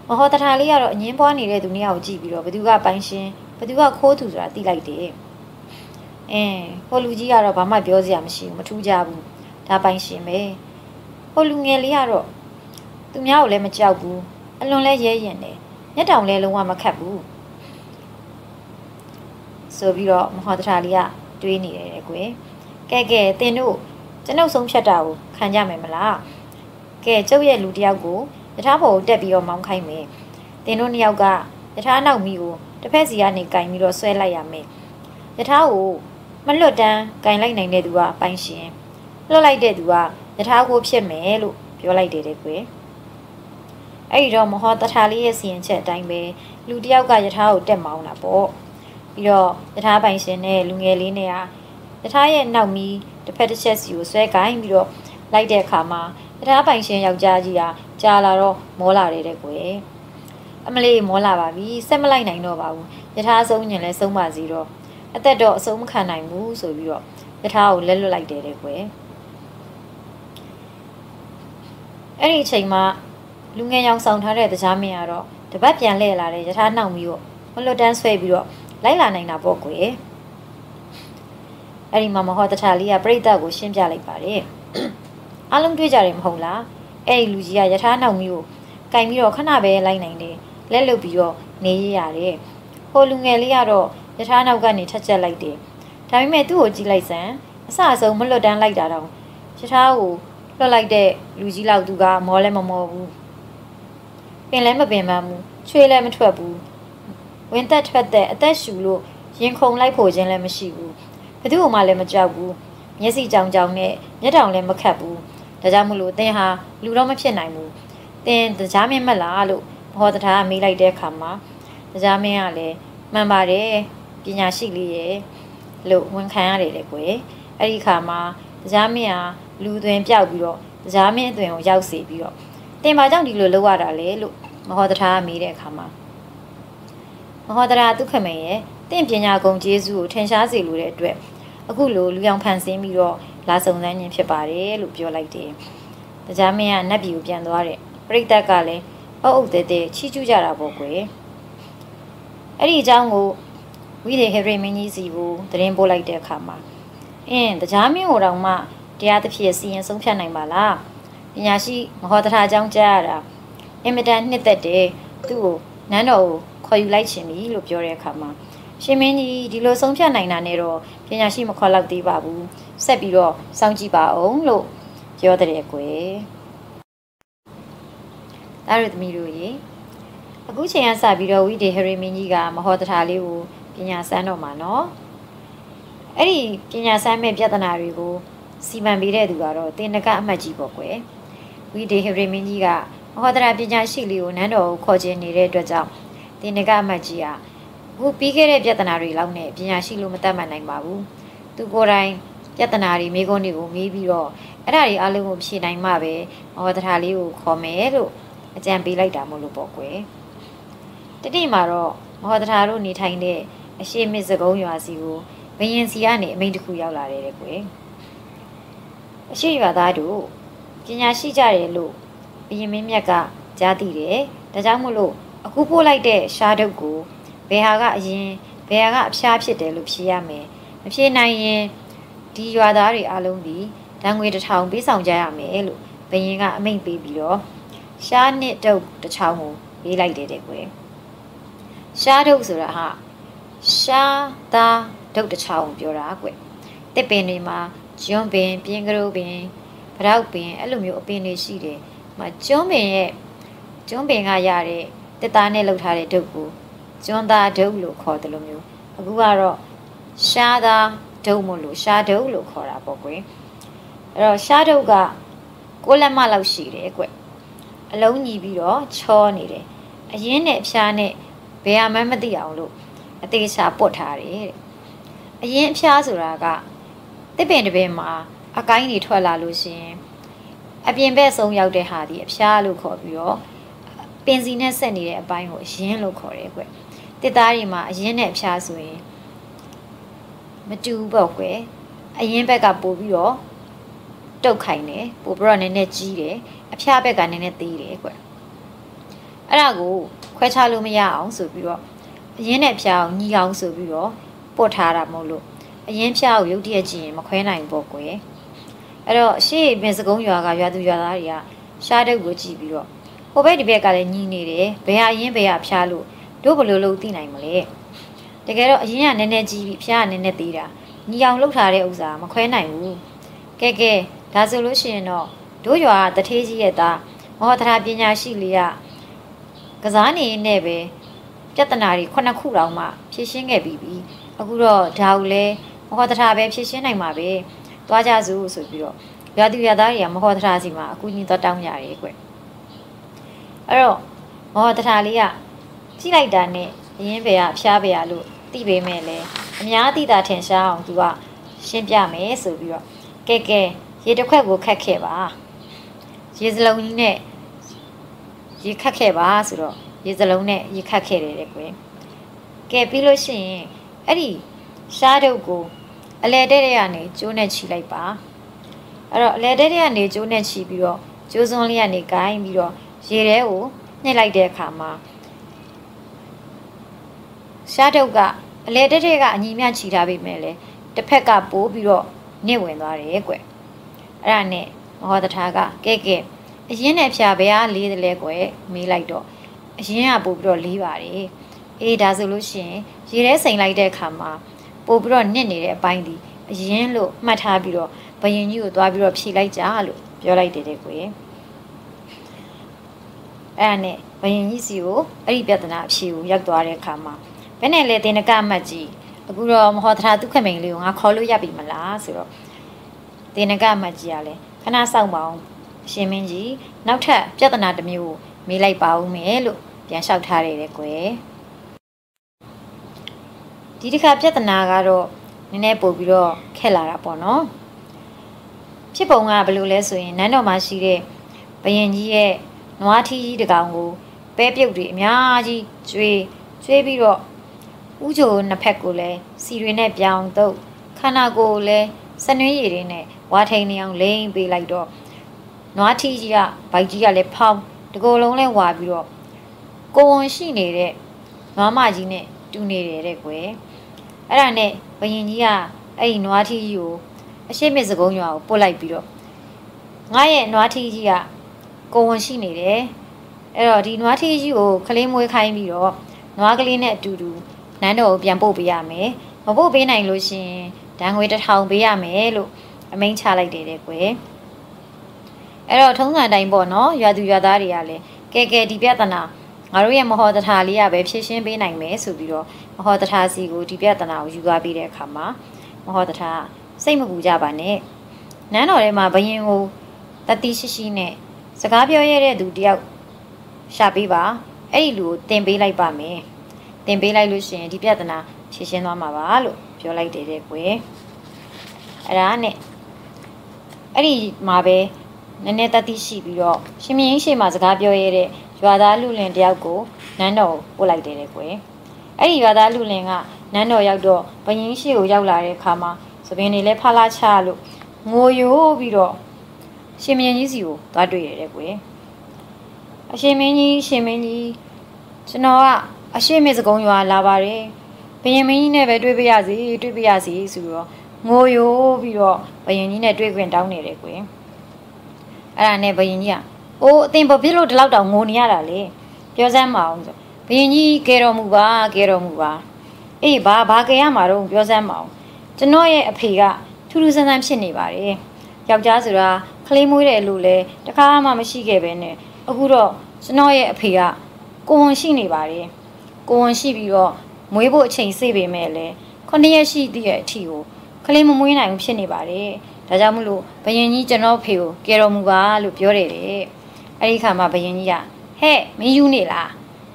မဟောတထာလေးကတော့အငင်းပွားနေတဲ့သူနှစ်ယောက်ကိုကြည့်ပြီးတော့ဘသူကပိုင်ရှင်ဘသူကခိုးသူဆိုတာသိလိုက်တယ်ဟိုလူကြီးကတော့ဘာမှပြောစရာမရှိဘူးမထူးကြဘူးဒါပိုင်ရှင်ပဲဟိုလူငယ်လေးကတော့သူများကိုလည်းမကြောက်ဘူးအလွန်လဲရဲရင်တယ်မျက်တောင်လဲလုံးဝမခတ်ဘူးဆိုပြီးတော့မဟောတထာလေးကတွေးနေတယ်ကွယ်ကဲတင်တို့ကျွန်ုပ်ဆုံးဖြတ်တာကိုခံကြမယ်မလားကဲကျုပ်ရဲ့လူတယောက်ကိုယထာဘောကိုတက်ပြီးတော့မောင်းခိုင်းမယ်တင်တို့နှစ်ယောက်က ယထာနောက်မီကိုတစ်ဖက်စီကနေကင်ပြီးတော့ဆွဲလိုက်ရမယ်ယထာကိုမလွတ်တန်းကင်လိုက်နိုင်တဲ့သူကပိုင်ရှင်လွတ်လိုက်တဲ့သူကယထာကိုဖြစ်မယ်လို့ပြောလိုက်တယ်ကွယ်အဲ့ဒီတော့မဟောတထာလေးရဲ့စီရင်ချက်အတိုင်းပဲလူတယောက်ကယထာကိုတက်မောင်းတာပေါ့ပြီးတော့ယထာပိုင်ရှင်နဲ့လူငယ်လေးနဲ့ယထာရဲ့နောက်မီတစ်ဖက်တစ်ချက်စီကိုဆွဲကင်ပြီးတော့လိုက်တဲ့အခါမှာယထာပိုင်ရှင်ယောက်ျားကြီးကကြာလာတော့မောလာတယ်တဲ့ကွယ်အမလေးမောလာပါပြီဆက်မလိုက်နိုင်တော့ပါဘူးယထာဆုံးညင်လဲဆုံးပါစီတော့အသက်တော့အဆုံးမခံနိုင်ဘူးဆိုပြီးတော့ယထာကိုလက်လွတ်လိုက်တယ်တဲ့ကွယ်အဲ့ဒီအချိန်မှာလူငယ်ရောင်ဆောင်ထားတဲ့တရားမင်းကတော့တပတ်ပြန်လှည့်လာတဲ့ယထာနှောက်ပြီးတော့မလွတ်တန်းဆွဲပြီးတော့လိုက်လာနိုင်တာပေါ့ကွယ်အဲ့ဒီမှာမဟောတထာလေးကပြိတ္တကိုရှင်းပြလိုက်ပါတယ်အားလုံးတွေ့ကြတယ်မဟုတ်လားအဲ့ဒီလူကြီးကယထာနှောက်ပြီးကိုကင်ပြီးတော့ခဏပဲလိုက်နိုင်တယ်လက်လွတ်ပြီးတော့နေရရတယ်ဟိုလူငယ်လေးကတော့ယထာနောက်ကနေထက်ချက်လိုက်တယ်ဒါပေမဲ့သူ့ကိုကြည့်လိုက်စမ်းအစအဆုံးမလွတ်တန်းလိုက်တာတော့ယထာကိုလွတ်လိုက်တဲ့လူကြီးလောက်သူကမောလဲမမောဘူးပင်လဲမပင်ပန်းဘူးချွေးလဲမထွက်ဘူးဝင်သက်ထွက်တဲ့အသက်ရှူလို့ရင်ခုန်လိုက်ဖို့ခြင်းလည်းမရှိဘူးဘသူ့မှလည်းမကြောက်ဘူးမျက်စိကြောင်ကြောင်နဲ့မျက်တောင်လည်းမခတ်ဘူးဒါကြောင့်မလို့တင်းဟာလူတော့မဖြစ်နိုင်ဘူးတင်းတရားမင်းမလားလို့ဘောတထာမေးလိုက်တဲ့အခါမှာတရားမင်းကလည်းမှန်ပါတယ်ပညာရှိလေးရဲ့လို့ဝန်ခံရတယ်လေကွယ်အဲ့ဒီအခါမှာတရားမင်းဟာလူသွင်းပြောက်ပြီးတော့တရားမင်းအသွင်ကိုရောက်စေပြီးတော့တင်ပါကြောင့်ဒီလိုလုပ်ရတာလေလို့မဟောတထာမေးတဲ့အခါမှာမဟောတထာဒုက္ခမေရဲ့တင့်ပညာကုံကျေးဇူးကိုထင်ရှားစေလိုတဲ့အတွက်အခုလိုလူရောင်ဖန်ဆင်းပြီးတော့လာစုံစမ်းခြင်းဖြစ်ပါတယ်လို့ပြောလိုက်တယ်တရားမင်းကနတ်ပြည်ကိုပြန်သွားတဲ့ပရိသတ်ကလည်းအုပ်အုပ်တဲတဲချီးကျူးကြတာပေါ့ကွယ်အဲ့ဒီအကြောင်းကိုဝိသေဟရေမင်းကြီးစီကိုသတင်းပို့လိုက်တဲ့အခါမှာတရားမင်းကိုတော့မှတရားသဖြင့်စီရင်ဆုံးဖြတ်နိုင်ပါလားပညာရှိမဟောတထာအကြောင်းကြားရတာအင်မတန်နှစ်သက်တယ်သူ့ကိုနန်းတော်ကိုခေါ်ယူလိုက်ခြင်းပြီလို့ပြောတဲ့အခါမှာရှင်မင်းကြီးဒီလိုဆုံးဖြတ်နိုင်တာနဲ့တော့ပညာရှိမခေါ်လောက်သေးပါဘူးဆက်ပြီးတော့စောင့်ကြည့်ပါအောင်လို့ပြောတဲ့ကွယ်ဒါရသမီးတို့ရေအခုချိန်ကစပြီးတော့ဝိဒေဟရေမင်းကြီးကမဟောတထာလေးကိုပညာစမ်းတော့မှာနော်အဲ့ဒီပညာစမ်းမဲ့ပြဿနာတွေကိုစီမံပေးတဲ့သူကတော့တင်နကအမှတ်ကြီးပေါ့ကွယ်ဝိဒေဟရေမင်းကြီးကမဟောတထာပညာရှိလေးကိုနန်းတော်ကိုခေါ်ခြင်းနေတဲ့အတွက်ကြောင့်တင်နကအမှတ်ကြီးကအခုပြီးခဲ့တဲ့ပြဿနာတွေလောက်နဲ့ပညာရှိလို့မတတ်မှတ်နိုင်ပါဘူးသူကိုယ်တိုင်ပြဿနာတွေမိကုန်းတွေကိုမေးပြီးတော့အဲ့ဒါတွေအားလုံးကိုဖြေနိုင်မှပဲမဟောတထာလေးကိုခေါ်မယ်လို့အကြံပေးလိုက်တာမို့လို့ပေါ့ကွယ်တတိမှာတော့မဟောတထာတို့နေထိုင်တဲ့အရှိမစ်စကုံးရွာစီကိုဘယင်စီကနေအမိန့်တစ်ခုရောက်လာတယ်ကွယ်အရှိရွာသားတို့ပညာရှိကြတယ်လို့ဘယင်မင်းမြတ်ကကြားသိတယ်ဒါကြောင့်မို့လို့အခုပို့လိုက်တဲ့ရှားတုပ်ကိုဘယ်ဟာကအရင်ဘယ်ဟာကအဖျားဖြစ်တယ်လို့ဖြေရမယ်မဖြေနိုင်ရင်ဒီရွာသားတွေအားလုံးဒီဓာတ်ငွေ1000ပေးဆောင်ကြရမယ်လို့ဘယင်ကအမိန့်ပေးပြီးတော့ရှားနှစ်တုပ်တစ်ချောင်းကိုရေးလိုက်တယ်ကွယ်ရှားတုပ်ဆိုတာဟာရှားသားတုပ်တစ်ချောင်းကိုပြောတာကွယ်တစ်ပင်တွေမှာကျွန်းပင်ပြင်းကလေးပင်ဗရောက်ပင်အဲ့လိုမျိုးအပင်တွေရှိတယ်မှာကျွန်းပင်ကရတဲ့တစ်သားနဲ့လှုပ်ထားတဲ့တုပ်ကိုကျွန်းသားတုပ်လို့ခေါ်တယ်လို့မျိုးအခုကတော့ရှားသားတုပ်မို့လို့ရှားတုပ်လို့ခေါ်တာပေါ့ကွယ်အဲ့တော့ရှားတုပ်က6 လက်မလောက်ရှိတယ်ကွယ်အလုံးညီပြီးတော့ချောနေတယ်အရင်နဲ့အဖျားနဲ့ဘယ်မှမသိအောင်လို့အသေးချာပုတ်ထားတယ်တဲ့အရင်အဖျားဆိုတာကတစ်ပင်တစ်ပင်မှာအကိုင်းတွေထွက်လာလို့ရှင်အပြင်ဘက်ဆုံးရောက်တဲ့ဟာဒီအဖျားလို့ခေါ်ပြီးတော့ပင်စီနဲ့ဆက်နေတဲ့အပိုင်းကိုအရင်လို့ခေါ်တယ်ကွတစ်သားတွေမှာအရင်နဲ့အဖျားဆိုရင်မတူဘူးပေါ့ကွအရင်ဘက်ကပို့ပြီးတော့တုတ်ခိုင်တယ်ပို့ပြီးတော့နည်းနည်းကြီးတယ်အဖျားဘက်ကနည်းနည်းသေးတယ်ကွအဲ့ဒါကိုခွဲခြားလို့မရအောင်ဆိုပြီးတော့အရင်နဲ့ဖျားအောင်ညီအောင်ဆိုပြီးတော့ပုတ်ထားတာမဟုတ်လို့အရင်ဖျားကိုရုပ်တရက်ကြည့်ရင်မခွဲနိုင်ဘူးပေါ့ကွအဲ့တော့ရှေ့ပင်စကုံးရွာကရွာသူရွာသားတွေကရှားတုပ်ကိုကြည့်ပြီးတော့ဟိုဘက်ဒီဘက်ကလည်းညီနေတယ်ဘယ်ဟာအရင်ဘယ်ဟာဖျားလို့တို့ဘယ်လိုလုပ်သိနိုင်မလဲတကယ်တော့အရင်ကနည်းနည်းကြီးပြီးဖျားကနည်းနည်းသေးတာညီအောင်လှုပ်ထားတဲ့ဥစ္စာမခွဲနိုင်ဘူးကဲဒါဆိုလို့ရှိရင်တော့တို့ရွာကတထေးကြီးရဲ့သားမဟောတထာပညာရှိလေးကကစားနေနဲ့ပဲ ပြဿနာတွေ9ခုတောင်မှဖြေရှင်းခဲ့ပြီးပြီအခုတော့ဒါကိုလည်းမဟောတထပဲဖြေရှင်းနိုင်မှာပဲသွားကြစို့ဆိုပြီးတော့ရွာသူရွာသားတွေကမဟောတထစီမှာအကူအညီတော့တောင်းကြတယ်ကွအဲ့တော့မဟောတထလေးကကြည့်လိုက်တာနဲ့အရင်ပဲကဖျားပဲရလို့သိပေမဲ့လည်းအများသိတာထင်ရှားအောင်သူကရှင်းပြမယ်ဆိုပြီးတော့ကဲရေတစ်ခွက်ကိုခတ်ခဲ့ပါရေစလုံးကြီးနဲ့ရေခတ်ခဲ့ပါဆိုတော့ရေစလုံးနဲ့ရေခတ်ခဲ့တယ်တဲ့ကွယ်ကဲပြီးလို့ရှိရင်အဲ့ဒီရှားတုပ်ကိုအလဲတဲ့တဲ့ကနေကျိုးနဲ့ချီလိုက်ပါအဲ့တော့အလဲတဲ့တဲ့ကနေကျိုးနဲ့ချီပြီးတော့ကျိုးစွန်းလေးကနေဂိုင်းပြီးတော့ရေထဲကိုနှိပ်လိုက်တဲ့အခါမှာရှားတုပ်ကအလဲတဲ့တဲ့ကအညီမြချီထားပြီးမဲ့လေတစ်ဖက်ကပိုးပြီးတော့နစ်ဝင်သွားတယ်ကွယ်အဲ့ဒါနဲ့မဟောတထားကကဲအရင်နဲ့ဖြာဘယ်ဟာလေးတယ်လဲကွယ်မေးလိုက်တော့အရင်ကပို့ပြီးတော့လေးပါတယ်အေးဒါဆိုလို့ရှိရင်ရေထဲစိန်လိုက်တဲ့အခါမှာပို့ပြီးတော့နစ်နေတဲ့အပိုင်းဒီအရင်လို့မှတ်ထားပြီးတော့ဘယင်ကြီးကိုသွားပြီးတော့ဖြေလိုက်ကြလို့ပြောလိုက်တယ်ကွယ်အဲ့ဒါနဲ့ဘယင်ကြီးစီကိုအဲ့ဒီပြဿနာအဖြေကိုရောက်သွားတဲ့အခါမှာဘယ်နဲ့လဲတင်နကအမတ်ကြီးအခုတော့မဟောတထားဒုက္ခမိန်လေးကိုငါခေါ်လို့ရပြီမလားဆိုတော့တင်နကအမတ်ကြီးကလည်းခဏစောင့်ပါအောင်ရှင်မင်းကြီးနောက်ထပ်ပြဿနာတစ်မျိုးမေးလိုက်ပါဦးမယ်လို့ပြန်လျှောက်ထားတယ်ကွယ်ဒီတစ်ခါပြဿနာကတော့နည်းနည်းပို့ပြီးတော့ခက်လာတာပေါ့နော်ဖြစ်ပုံကဘယ်လိုလဲဆိုရင်နန်းတော်မှာရှိတဲ့ဘယင်ကြီးရဲ့နွားထီးကြီးတကောင်ကိုပဲပြုတ်တွေအများကြီးကျွေးပြီးတော့ဥချိုနှစ်ဖက်ကိုလည်းစီတွေနဲ့ပြောင်းတော့ခန္ဓာကိုယ်လည်းစနွေးရည်တွေနဲ့ဝါထိန်နေအောင်လိမ့်ပေးလိုက်တော့နွားထီးကြီးကဗိုက်ကြီးကလည်းဖောင်းတကိုယ်လုံးလဲဝါပြီးတော့ကိုဝန်ရှိနေတဲ့နွားမကြီးနဲ့တူနေတယ်တဲ့ကွယ်အဲ့ဒါနဲ့ဘယင်ကြီးကအဲ့ဒီနွားထီးကြီးကိုအရှိမစကုံးရွာကိုပို့လိုက်ပြီးတော့ငါရဲ့နွားထီးကြီးကကိုဝန်ရှိနေတယ်အဲ့တော့ဒီနွားထီးကြီးကိုခလေးမွေးခိုင်းပြီးတော့နွားကလေးနဲ့အတူတူနန်းတော်ကိုပြန်ပို့ပေးရမယ်မပို့ပေးနိုင်လို့ရှင်ဒဏ်ငွေ1000ပေးရမယ်လို့အမိန့်ချလိုက်တယ်ကွယ်အဲ့တော့ထုံးစံတိုင်းပေါ့နော်ရွာသူရွာသားတွေကလည်းကဲဒီပြဿနာငါတို့ရဲ့မဟောတထာလေးကပဲဖြည့်ရှင်းပေးနိုင်မယ်ဆိုပြီးတော့မဟောတထာစီကိုဒီပြဿနာကိုယူသွားပြီးတဲ့အခါမှာမဟောတထာစိတ်မပူကြပါနဲ့နန်းတော်ထဲမှာဘယင်ကိုတတိရှိနဲ့စကားပြောရတဲ့သူတယောက်ရှာပေးပါအဲ့ဒီလူကိုတင်ပေးလိုက်ပါမယ်တင်ပေးလိုက်လို့ရှိရင်ဒီပြဿနာဖြေရှင်းသွားမှာပါလို့ပြောလိုက်တယ်ကွယ်အဲ့ဒါနဲ့အဲ့ဒီမှာပဲနည်းနည်းတတိရှိပြီးတော့ရှင်မင်းရှိမှစကားပြောရတဲ့ရွာသားလူလင်တယောက်ကိုနန်းတော်ကိုပို့လိုက်တယ်ကွယ်အဲ့ဒီရွာသားလူလင်ကနန်းတော်ရောက်တော့ဘယင်းရှိကိုရောက်လာတဲ့အခါမှာသပင်တွေလည်းဖလာချလို့ငိုယိုးပြီးတော့ရှင်မင်းကြီးစီကိုသွားတွေ့ရတယ်ကွယ်အရှင်မင်းကြီးကျွန်တော်ကအရှိမေစကုံရွာလာပါတယ်ဘယင်မင်းကြီးနဲ့ပဲတွေ့ပြရစီဆိုပြီးတော့ငိုယိုးပြီးတော့ဘယင်ကြီးနဲ့တွေ့ခွင့်တောင်းနေတယ်ကွယ်အဲ့ဒါနဲ့ဘယင်ကြီးကအိုးအတင်ဘာဖြစ်လို့ဒီလောက်တောင်ငိုနေရတာလဲပြောစမ်းမအောင်ဆိုဘယင်ကြီးကဲတော်မူပါအေးဘာကဲရမှာတော့ပြောစမ်းမအောင်ကျွန်တော်ရဲ့အဖေကထူးထူးဆန်းဆန်းဖြစ်နေပါတယ်ယောက်ျားဆိုတာခလေးမွေးတယ်လို့လဲတခါမှမရှိခဲ့ပဲနဲ့အခုတော့ကျွန်တော်ရဲ့အဖေကကိုဝန်ရှိနေပါတယ်ကိုဝန်ရှိပြီးတော့မွေးဖို့အချိန်စေ့ပေမဲ့လဲ9ရက်ရှိသည့်အထိကိုခလေးမမွေးနိုင်ဘူးဖြစ်နေပါတယ်ဒါကြောင့်မလို့ဘယင်ကြီးကျွန်တော်ဖေကိုကဲတော်မူပါလို့ပြောတယ်အဲ့ဒီခါမှာဘယင်ကြီးကဟဲ့မင်းယူနေလား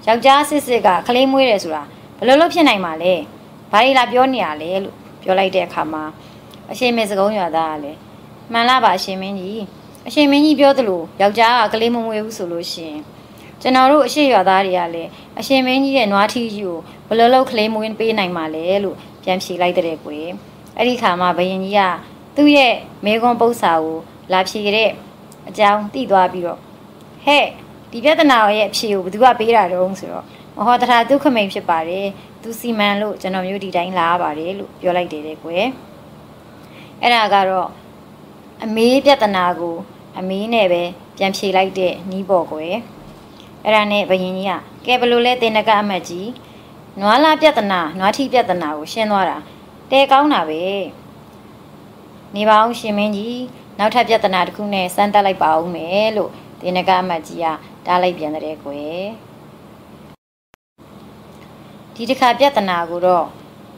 ယောက်ျားစစ်ကခလေးမွေးတယ်ဆိုတာဘယ်လိုလုပ်ဖြစ်နိုင်မှာလဲဘာတွေလာပြောနေရလဲလို့ပြောလိုက်တဲ့အခါမှာအရှင်မင်းစကုံးရွာသားကလည်းမှန်လားပါအရှင်မင်းကြီးပြောသလိုယောက်ျားကကလေးမမွေးဘူးဆိုလို့ရှိရင်ကျွန်တော်တို့အရှိရွာသားတွေကလည်းအရှင်မင်းကြီးရဲ့နွားထီးကြီးကိုဘယ်လိုလုပ်ကလေးမွေးပေးနိုင်မှာလဲလို့ပြန်ဖြေလိုက်တဲ့ကွယ်အဲ့ဒီခါမှာဘယင်ကြီးကသူ့ရဲ့မေကွန်ပု္ပ္ပစာကိုလာဖြေတဲ့အကြောင်းသိသွားပြီးတော့ဟဲ့ဒီပြဿနာရဲ့အဖြေကိုဘယ်သူကပေးတာတုံးဆိုတော့မဟောတထာဒုက္ခမိန်ဖြစ်ပါတယ်သူစီမံလို့ကျွန်တော်မျိုးဒီတိုင်းလာရပါတယ်လို့ပြောလိုက်တယ်ကွယ်အဲ့ဒါကတော့အမေးပြဿနာကိုအမေးနဲ့ပဲပြန်ဖြေလိုက်တဲ့နီးပေါ့ကွယ်အဲ့ဒါနဲ့ဘယင်ကြီးကကဲဘလို့လဲတင်နကအမတ်ကြီးနွားလာပြဿနာနွားထီပြဿနာကိုရှင်းသွားတာတဲကောင်းတာပဲနေပါအောင်ရှင်မင်းကြီးနောက်ထပ်ပြဿနာတစ်ခုနဲ့စမ်းတက်လိုက်ပါဦးမယ်လို့တင်နကအမတ်ကြီးကတားလိုက်ပြန်တဲ့ကွယ် ဒီတစ်ခါပြဿနာကိုတော့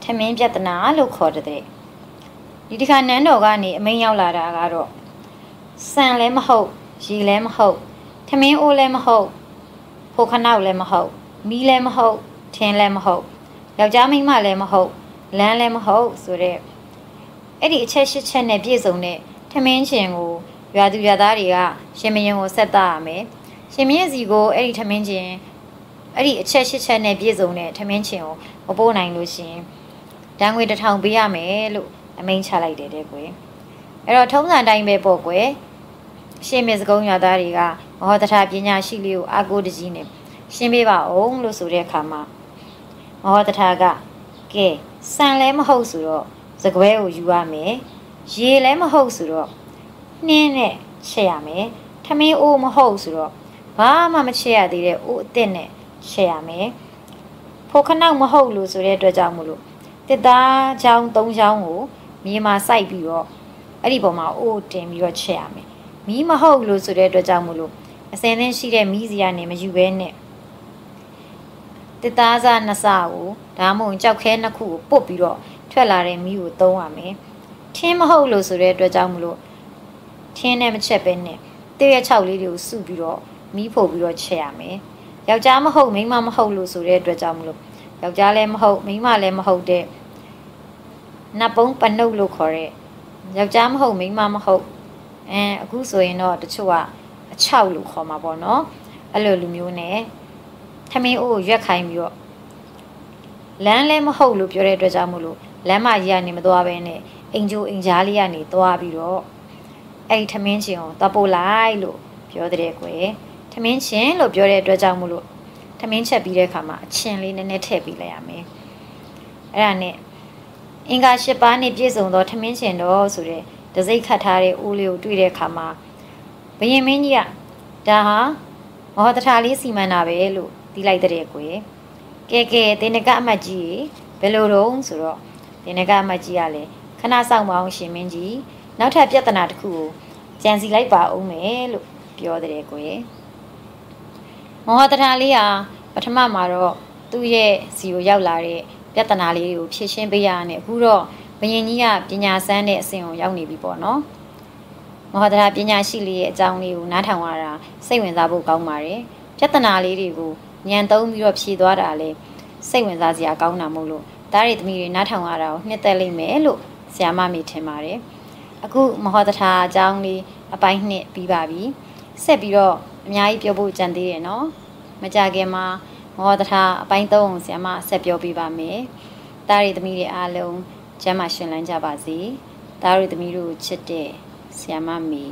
ထမင်းပြဿနာလို့ခေါ်တဲ့ဒီတစ်ခါနန်းတော်ကနေအမိန့်ရောက်လာတာကတော့ဆန်လည်းမဟုတ်ရေလည်းမဟုတ်ထမင်းအိုးလည်းမဟုတ်ဖိုခနောက်လည်းမဟုတ်မီးလည်းမဟုတ်ထင်းလည်းမဟုတ်ယောက်ျားမိန်းမလည်းမဟုတ်လမ်းလည်းမဟုတ်ဆိုတဲ့အဲ့ဒီအချက်၈ချက်နဲ့ပြည့်စုံတဲ့ထမင်းချင်းကိုရွာသူရွာသားတွေကရှင်မင်းကိုဆက်သားရမယ်ရှင်မင်းစီကိုအဲ့ဒီထမင်းချင်းအဲ့ဒီအချက်၈ချက်နဲ့ပြည့်စုံတဲ့ထမင်းချင်းကိုမပို့နိုင်လို့ရှင်ဒဏ်ငွေ1000ပေးရမယ်လို့အမိန့်ချလိုက်တယ်တဲ့ကွယ်အဲ့တော့ထုံးစံတိုင်းပဲပေါ့ကွယ်ရှင်မင်းစကုံးရွာသားတွေကမဟောတထပညာရှိလေးကိုအာကိုတကြီးနဲ့ရှင်းပေးပါအောင်လို့ဆိုတဲ့အခါမှာမဟောတထကကဲဆန်လည်းမဟုတ်ဆိုတော့စကွဲကိုယူရမယ်ရေလည်းမဟုတ်ဆိုတော့နှင်းနဲ့ချက်ရမယ်ထမင်းအိုးမဟုတ်ဆိုတော့ဘာမှမချက်ရသေးတဲ့အိုးအစ်စ်နဲ့ချက်ရမယ်ဖိုခနောက်မဟုတ်လို့ဆိုတဲ့အတွက်ကြောင့်မလို့တစ်သားချောင်း၃ချောင်းကိုမြေမှာစိုက်ပြီးတော့အဲ့ဒီပေါ်မှာအိုးတင်ပြီးတော့ချက်ရမယ်မီးမဟုတ်လို့ဆိုတဲ့အတွက်ကြောင့်မလို့အစင်းသင်းရှိတဲ့မီးစီကနေမယူဘဲနဲ့တစ်သားစားနှစ်စားကိုဒါမှမဟုတ်ကြောက်ခဲနှစ်ခုကိုပုတ်ပြီးတော့ထွက်လာတဲ့မီးကိုသုံးရမယ်ထင်းမဟုတ်လို့ဆိုတဲ့အတွက်ကြောင့်မလို့ထင်းနဲ့မချက်ပဲနဲ့တည့်ရ6လေးတွေကိုစုပြီးတော့မီးဖို့ပြီးတော့ချက်ရမယ်ယောက်ျားမဟုတ်မိန်းမမဟုတ်လို့ဆိုတဲ့အတွက်ကြောင့်မလို့ယောက်ျားလည်းမဟုတ်မိန်းမလည်းမဟုတ်တဲ့နတ်ပုံးပနုတ်လို့ခေါ်တဲ့ယောက်ျားမဟုတ်မိန်းမမဟုတ်အခုဆိုရင်တော့တချို့ကအချောက်လို့ခေါ်မှာပေါ့နော်အဲ့လိုလူမျိုးနဲ့ထမင်းအိုးကိုရွက်ခိုင်းပြီးတော့လမ်းလည်းမဟုတ်လို့ပြောတဲ့အတွက်ကြောင့်မို့လို့လမ်းမကြီးကနေမသွားဘဲနဲ့အိမ်ကျိုးအိမ်ကြားလေးကနေသွားပြီးတော့အဲ့ဒီထမင်းချင်းကိုသွားပို့လိုက်လို့ပြောတဲ့ကွယ်ထမင်းချင်းလို့ပြောတဲ့အတွက်ကြောင့်မို့လို့ထမင်းချက်ပြီးတဲ့အခါမှာအချင်းလေးနည်းနည်းထည့်ပေးလိုက်ရမယ်အဲ့ဒါနဲ့အင်္ဂါ၈ပါးနဲ့ပြည့်စုံသောထမင်းချင်းတော့ဆိုတဲ့တစိမ့်ခတ်ထားတဲ့အိုးလေးကိုတွေ့တဲ့အခါမှာဘယင်မင်းကြီးကဒါဟာမဟောတထာလေးစီမံတာပဲလို့သိလိုက်တဲ့ကွယ်ကဲတင်းနကအမတ်ကြီးဘယ်လိုတော့ဆိုတော့တင်းနကအမတ်ကြီးကလည်းခဏဆောင်မအောင်ရှင်မင်းကြီးနောက်ထပ်ပြဿနာတစ်ခုကိုကြံစီလိုက်ပါဦးမယ်လို့ပြောတဲ့ကွယ်မဟောတထာလေးဟာပထမမှာတော့သူ့ရဲ့စီကိုရောက်လာတဲ့ပြဿနာလေးကိုဖြေရှင်းပေးရတဲ့အခုတော့ဘယင်ကြီးကပညာစမ်းတဲ့အဆင့်ကိုရောက်နေပြီပေါ့နော်မဟောတထာပညာရှိလေးရဲ့အကြောင်းလေးကိုနားထောင်ရတာစိတ်ဝင်စားဖို့ကောင်းပါတယ်ပြဿနာလေးတွေကိုညံသုံးပြီးတော့ဖြေသွားတာလေစိတ်ဝင်စားစရာကောင်းတာမို့လို့သားရည်သမီးတွေနားထောင်ရတာကိုနှစ်သက်လိမ့်မယ်လို့ဆရာမမေထင်ပါတယ်အခုမဟောတထာအကြောင်းလေးအပိုင်းနှစ်ပြီးပါပြီဆက်ပြီးတော့အများကြီးပြောဖို့ကြံသေးတယ်နော်မကြခင်မှာမဟောတထာအပိုင်း3ကိုဆရာမဆက်ပြောပြပါမယ်သားရည်သမီးတွေအားလုံးကျမ်းမာရှင်လန်းကြပါစေသားရည်သမီးတို့ချစ်တဲ့ဆရာမမေ